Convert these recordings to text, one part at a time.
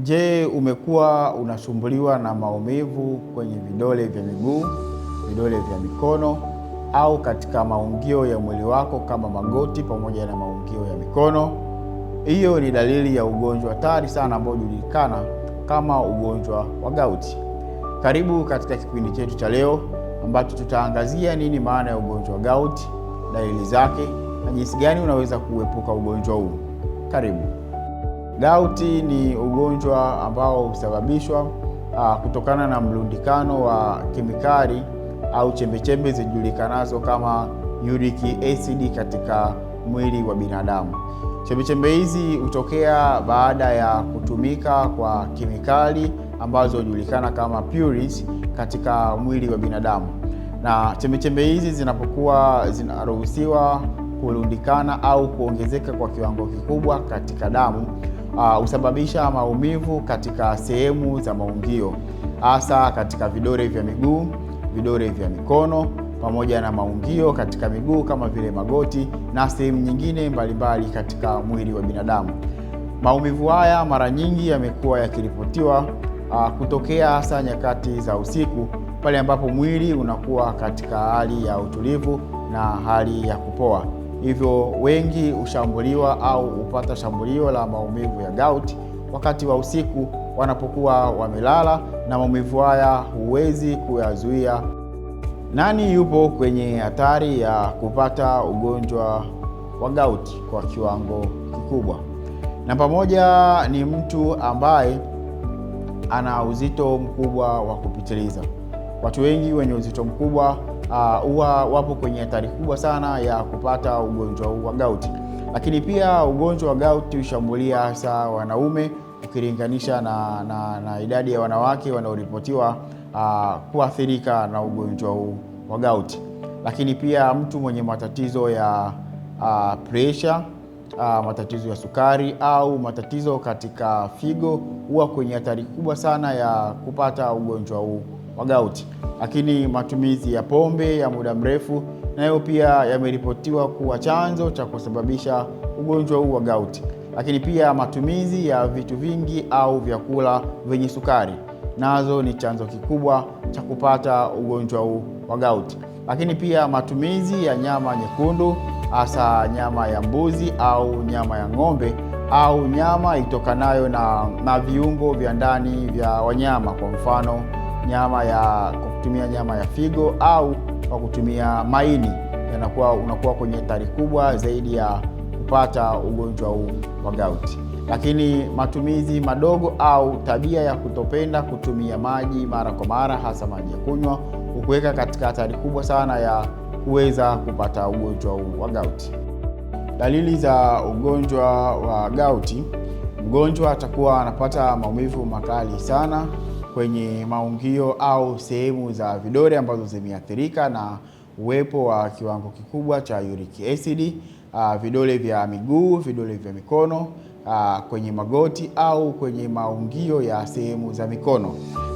Je, umekuwa unasumbuliwa na maumivu kwenye vidole vya miguu, vidole vya mikono au katika maungio ya mwili wako kama magoti pamoja na maungio ya mikono? Hiyo ni dalili ya ugonjwa hatari sana ambao hujulikana kama ugonjwa wa gauti. Karibu katika kipindi chetu cha leo ambacho tutaangazia nini maana ya ugonjwa wa gauti, dalili zake na jinsi gani unaweza kuepuka ugonjwa huu. Karibu. Gauti ni ugonjwa ambao husababishwa kutokana na mlundikano wa kemikali au chembechembe zijulikanazo kama uric acid katika mwili wa binadamu. Chembechembe hizi hutokea baada ya kutumika kwa kemikali ambazo hujulikana kama purines katika mwili wa binadamu. Na chembechembe hizi zinapokuwa zinaruhusiwa kulundikana au kuongezeka kwa kiwango kikubwa katika damu, husababisha maumivu katika sehemu za maungio, hasa katika vidole vya miguu, vidole vya mikono pamoja na maungio katika miguu kama vile magoti na sehemu nyingine mbalimbali katika mwili wa binadamu. Maumivu haya mara nyingi yamekuwa yakiripotiwa kutokea hasa nyakati za usiku, pale ambapo mwili unakuwa katika hali ya utulivu na hali ya kupoa. Hivyo wengi hushambuliwa au hupata shambulio la maumivu ya gauti wakati wa usiku wanapokuwa wamelala, na maumivu haya huwezi kuyazuia. Nani yupo kwenye hatari ya kupata ugonjwa wa gauti kwa kiwango kikubwa? Namba moja ni mtu ambaye ana uzito mkubwa wa kupitiliza. Watu wengi wenye uzito mkubwa huwa wapo kwenye hatari kubwa sana ya kupata ugonjwa wa gauti. Lakini pia ugonjwa wa gauti hushambulia hasa wanaume ukilinganisha na idadi ya wanawake wanaoripotiwa kuathirika na ugonjwa huu wa gauti. Lakini pia mtu mwenye matatizo ya pressure, matatizo ya sukari au matatizo katika figo huwa kwenye hatari kubwa sana ya kupata ugonjwa huu wa gauti. Lakini matumizi ya pombe ya muda mrefu nayo pia yameripotiwa kuwa chanzo cha kusababisha ugonjwa huu wa gauti. Lakini pia matumizi ya vitu vingi au vyakula vyenye sukari nazo ni chanzo kikubwa cha kupata ugonjwa huu wa gauti. Lakini pia matumizi ya nyama nyekundu, hasa nyama ya mbuzi au nyama ya ng'ombe au nyama itokanayo na viungo vya ndani vya wanyama, kwa mfano kwa kutumia nyama ya figo au kwa kutumia maini, unakuwa kwenye hatari kubwa zaidi ya kupata ugonjwa huu wa gauti. Lakini matumizi madogo au tabia ya kutopenda kutumia maji mara kwa mara, hasa maji ya kunywa, hukuweka katika hatari kubwa sana ya kuweza kupata ugonjwa huu wa gauti. Dalili za ugonjwa wa gauti: mgonjwa atakuwa anapata maumivu makali sana kwenye maungio au sehemu za vidole ambazo zimeathirika na uwepo wa kiwango kikubwa cha uric acid, vidole vya miguu, vidole vya mikono, kwenye magoti au kwenye maungio ya sehemu za mikono.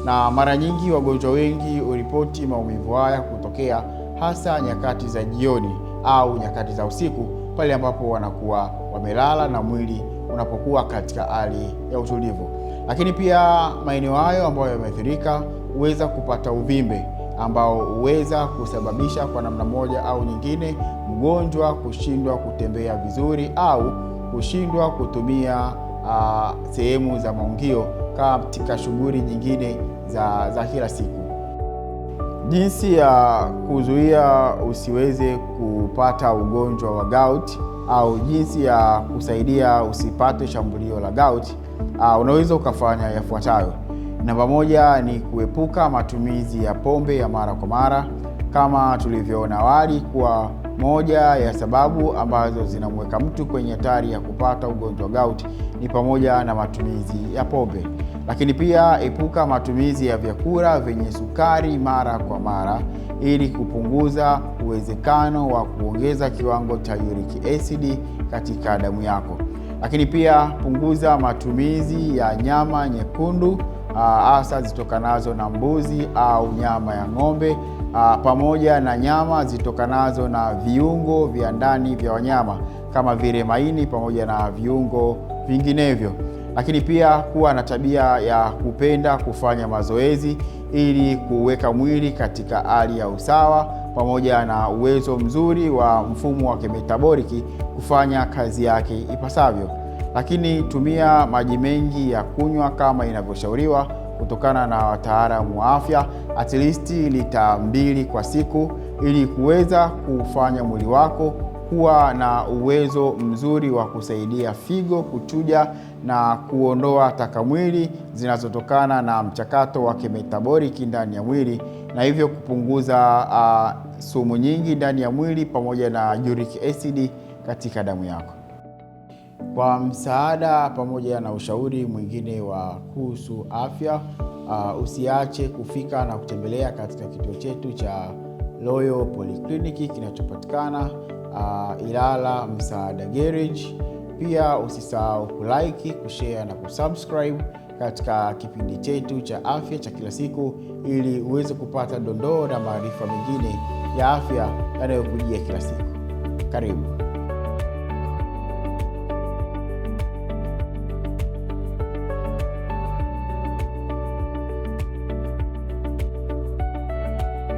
Na mara nyingi wagonjwa wengi huripoti maumivu haya kutokea hasa nyakati za jioni au nyakati za usiku, pale ambapo wanakuwa wamelala na mwili unapokuwa katika hali ya utulivu. Lakini pia maeneo hayo ambayo yameathirika huweza kupata uvimbe ambao huweza kusababisha kwa namna moja au nyingine mgonjwa kushindwa kutembea vizuri au kushindwa kutumia sehemu za maungio katika shughuli nyingine za kila siku. Jinsi ya kuzuia usiweze kupata ugonjwa wa gauti au jinsi ya kusaidia usipate shambulio la gauti, unaweza ukafanya yafuatayo. Namba moja ni kuepuka matumizi ya pombe ya mara kwa mara, kama tulivyoona awali kuwa moja ya sababu ambazo zinamweka mtu kwenye hatari ya kupata ugonjwa wa gauti ni pamoja na matumizi ya pombe. Lakini pia epuka matumizi ya vyakula vyenye sukari mara kwa mara ili kupunguza uwezekano wa kuongeza kiwango cha uric acid katika damu yako. Lakini pia punguza matumizi ya nyama nyekundu, hasa zitokanazo na mbuzi au nyama ya ng'ombe, pamoja na nyama zitokanazo na viungo vya ndani vya wanyama kama vile maini pamoja na viungo vinginevyo. Lakini pia kuwa na tabia ya kupenda kufanya mazoezi ili kuweka mwili katika hali ya usawa, pamoja na uwezo mzuri wa mfumo wa kimetaboliki kufanya kazi yake ipasavyo. Lakini tumia maji mengi ya kunywa kama inavyoshauriwa kutokana na wataalamu wa afya, at least lita 2 kwa siku, ili kuweza kufanya mwili wako kuwa na uwezo mzuri wa kusaidia figo kuchuja na kuondoa taka mwili zinazotokana na mchakato wa kimetaboliki ndani ya mwili, na hivyo kupunguza sumu nyingi ndani ya mwili pamoja na uric acid katika damu yako. Kwa msaada pamoja na ushauri mwingine wa kuhusu afya, usiache kufika na kutembelea katika kituo chetu cha Royal Polyclinic kinachopatikana Ilala Msaada Garage. Pia usisahau kulike, kushare na kusubscribe katika kipindi chetu cha afya cha kila siku, ili uweze kupata dondoo na maarifa mengine ya afya yanayokujia kila siku. Karibu.